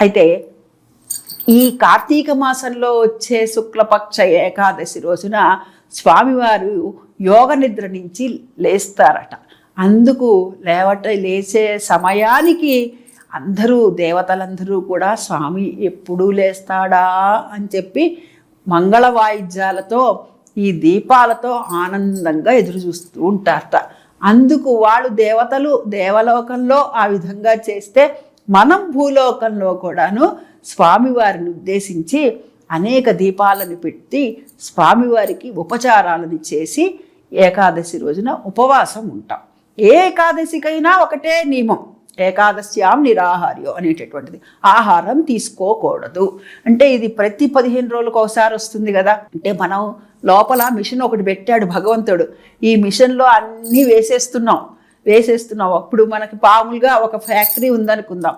అయితే ఈ కార్తీక మాసంలో వచ్చే శుక్లపక్ష ఏకాదశి రోజున స్వామివారు యోగ నిద్ర నుంచి లేస్తారట. అందుకు లేచే సమయానికి అందరూ దేవతలందరూ కూడా స్వామి ఎప్పుడు లేస్తాడా అని చెప్పి మంగళ వాయిద్యాలతో ఈ దీపాలతో ఆనందంగా ఎదురు చూస్తూ ఉంటారట. అందుకు వాళ్ళు దేవతలు దేవలోకంలో ఆ విధంగా చేస్తే మనం భూలోకంలో కూడాను స్వామివారిని ఉద్దేశించి అనేక దీపాలను పెట్టి స్వామివారికి ఉపచారాలను చేసి ఏకాదశి రోజున ఉపవాసం ఉంటాం. ఏ ఏకాదశికైనా ఒకటే నియమం, ఏకాదశ్యాం నిరాహార్యో అనేటటువంటిది. ఆహారం తీసుకోకూడదు. అంటే ఇది ప్రతి 15 రోజులకు ఒకసారి వస్తుంది కదా. అంటే మనం లోపల మిషన్ ఒకటి పెట్టాడు భగవంతుడు. ఈ మిషన్లో అన్నీ వేసేస్తున్నాం. అప్పుడు మనకి మామూలుగా ఒక ఫ్యాక్టరీ ఉందనుకుందాం.